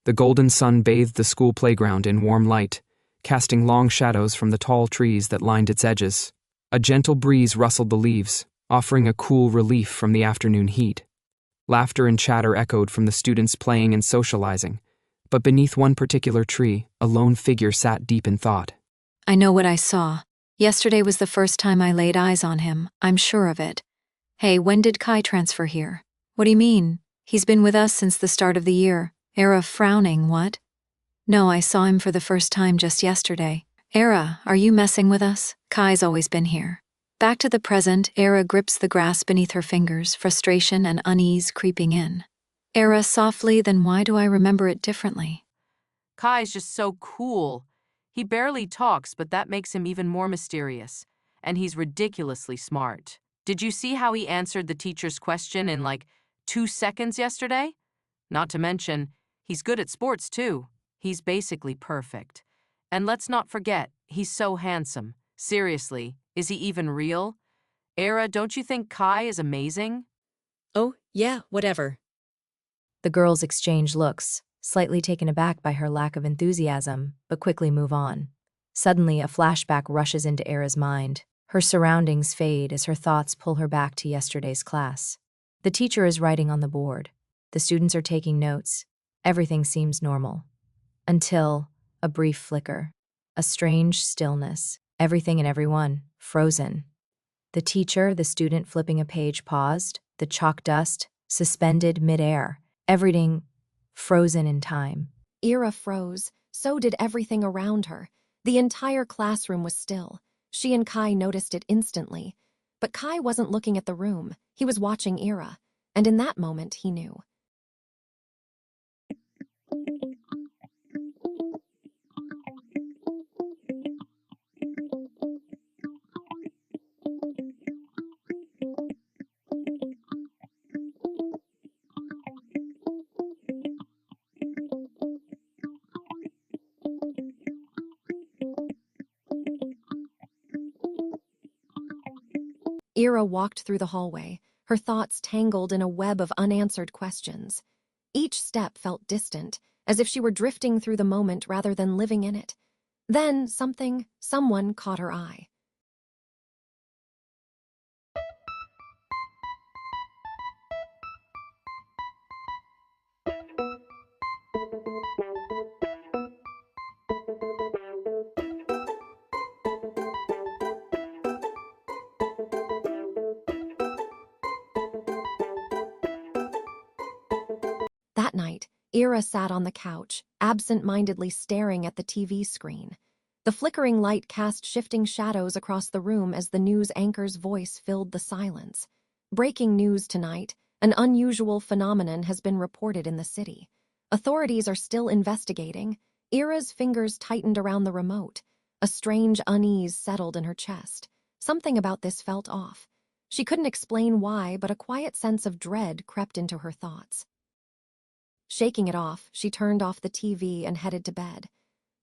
The golden sun bathed the school playground in warm light, casting long shadows from the tall trees that lined its edges. A gentle breeze rustled the leaves, offering a cool relief from the afternoon heat. Laughter and chatter echoed from the students playing and socializing, but beneath one particular tree, a lone figure sat deep in thought. I know what I saw. Yesterday was the first time I laid eyes on him, I'm sure of it. Hey, when did Kai transfer here? What do you mean? He's been with us since the start of the year. Era frowning, what? No, I saw him for the first time just yesterday. Era, are you messing with us? Kai's always been here. Back to the present, Era grips the grass beneath her fingers, frustration and unease creeping in. Era softly, then why do I remember it differently? Kai's just so cool. He barely talks, but that makes him even more mysterious. And he's ridiculously smart. Did you see how he answered the teacher's question in like 2 seconds yesterday? Not to mention, he's good at sports too. He's basically perfect. And let's not forget, he's so handsome. Seriously, is he even real? Era, don't you think Kai is amazing? Oh, yeah, whatever. The girls exchange looks, slightly taken aback by her lack of enthusiasm, but quickly move on. Suddenly, a flashback rushes into Era's mind. Her surroundings fade as her thoughts pull her back to yesterday's class. The teacher is writing on the board. The students are taking notes. Everything seems normal. Until a brief flicker. A strange stillness. Everything and everyone frozen. The teacher, the student flipping a page paused, the chalk dust suspended midair. Everything frozen in time. Era froze. So did everything around her. The entire classroom was still. She and Kai noticed it instantly. But Kai wasn't looking at the room. He was watching Era. And in that moment, he knew. Era walked through the hallway, her thoughts tangled in a web of unanswered questions. Each step felt distant, as if she were drifting through the moment rather than living in it. Then someone caught her eye. That night, Era sat on the couch, absent-mindedly staring at the TV screen. The flickering light cast shifting shadows across the room as the news anchor's voice filled the silence. Breaking news tonight, an unusual phenomenon has been reported in the city. Authorities are still investigating. Era's fingers tightened around the remote. A strange unease settled in her chest. Something about this felt off. She couldn't explain why, but a quiet sense of dread crept into her thoughts. Shaking it off, she turned off the TV and headed to bed.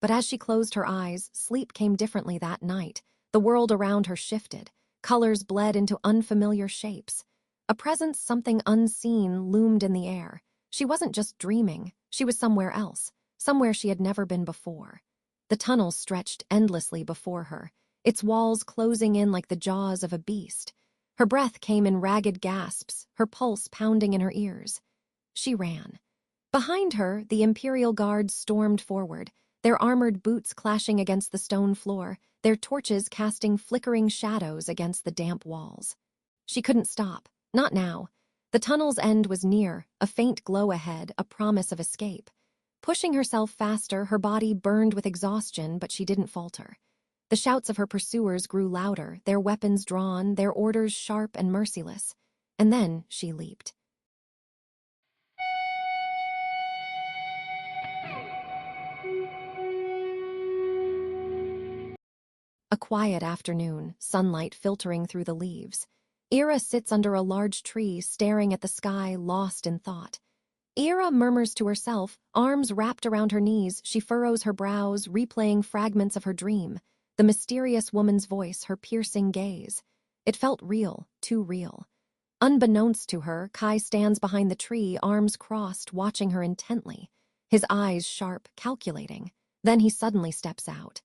But as she closed her eyes, sleep came differently that night. The world around her shifted. Colors bled into unfamiliar shapes. A presence something unseen loomed in the air. She wasn't just dreaming. She was somewhere else, somewhere she had never been before. The tunnel stretched endlessly before her, its walls closing in like the jaws of a beast. Her breath came in ragged gasps, her pulse pounding in her ears. She ran. Behind her, the Imperial Guards stormed forward, their armored boots clashing against the stone floor, their torches casting flickering shadows against the damp walls. She couldn't stop. Not now. The tunnel's end was near, a faint glow ahead, a promise of escape. Pushing herself faster, her body burned with exhaustion, but she didn't falter. The shouts of her pursuers grew louder, their weapons drawn, their orders sharp and merciless. And then she leaped. A quiet afternoon, sunlight filtering through the leaves. Era sits under a large tree, staring at the sky, lost in thought. Era murmurs to herself, arms wrapped around her knees, she furrows her brows, replaying fragments of her dream. The mysterious woman's voice, her piercing gaze. It felt real, too real. Unbeknownst to her, Kai stands behind the tree, arms crossed, watching her intently. his eyes sharp, calculating. Then he suddenly steps out.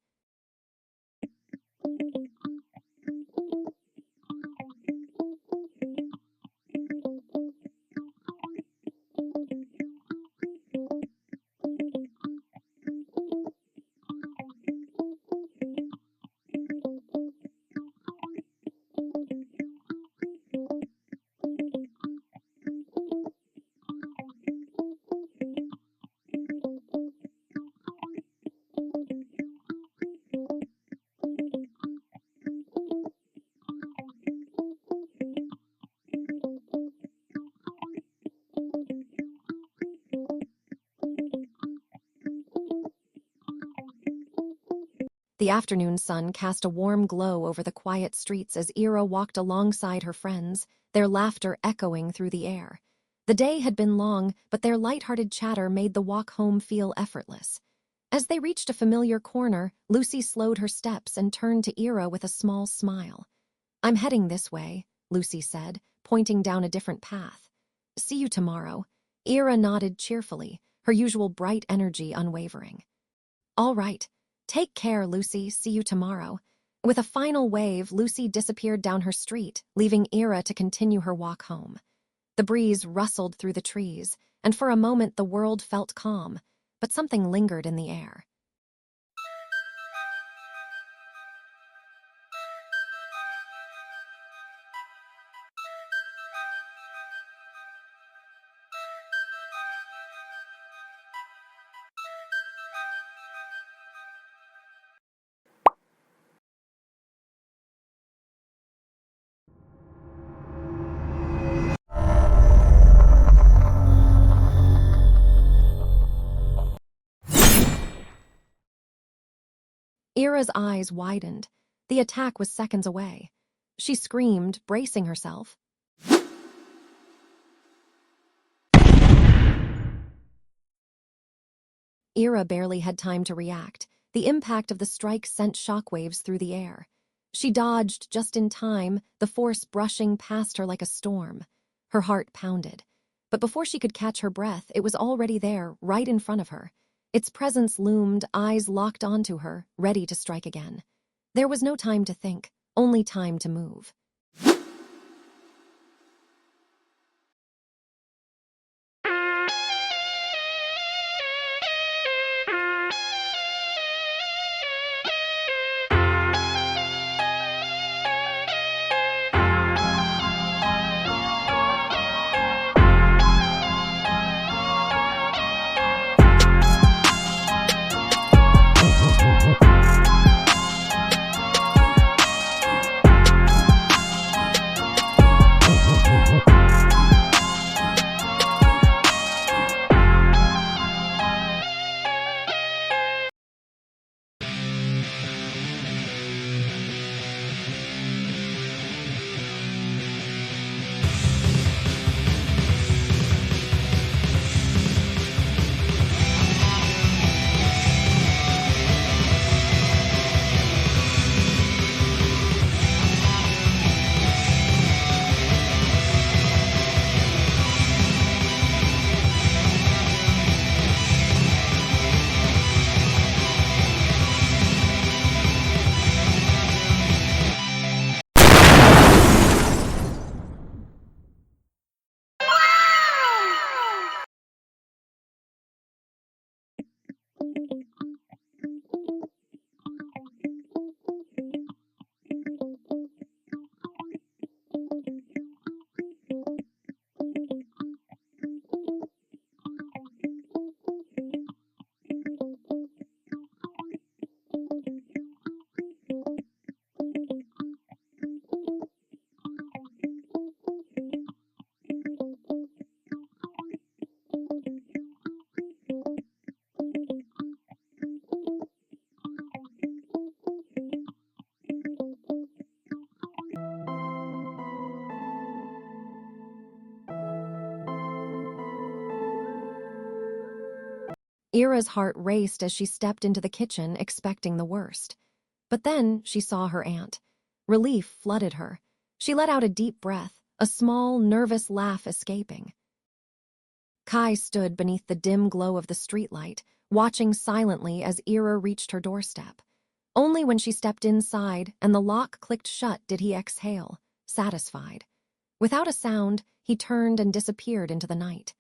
The afternoon sun cast a warm glow over the quiet streets as Ira walked alongside her friends, their laughter echoing through the air. The day had been long, but their light-hearted chatter made the walk home feel effortless. As they reached a familiar corner, Lucy slowed her steps and turned to Ira with a small smile. "I'm heading this way," Lucy said, pointing down a different path. "See you tomorrow." Ira nodded cheerfully, her usual bright energy unwavering. "All right. Take care, Lucy. See you tomorrow." With a final wave, Lucy disappeared down her street, leaving Ira to continue her walk home. The breeze rustled through the trees, and for a moment the world felt calm, but something lingered in the air. Ira's eyes widened. The attack was seconds away. She screamed, bracing herself. Ira barely had time to react. The impact of the strike sent shockwaves through the air. She dodged just in time, the force brushing past her like a storm. Her heart pounded. But before she could catch her breath, it was already there, right in front of her. Its presence loomed, eyes locked onto her, ready to strike again. There was no time to think, only time to move. Ira's heart raced as she stepped into the kitchen, expecting the worst. But then she saw her aunt. Relief flooded her. She let out a deep breath, a small, nervous laugh escaping. Kai stood beneath the dim glow of the streetlight, watching silently as Ira reached her doorstep. Only when she stepped inside and the lock clicked shut did he exhale, satisfied. Without a sound, he turned and disappeared into the night.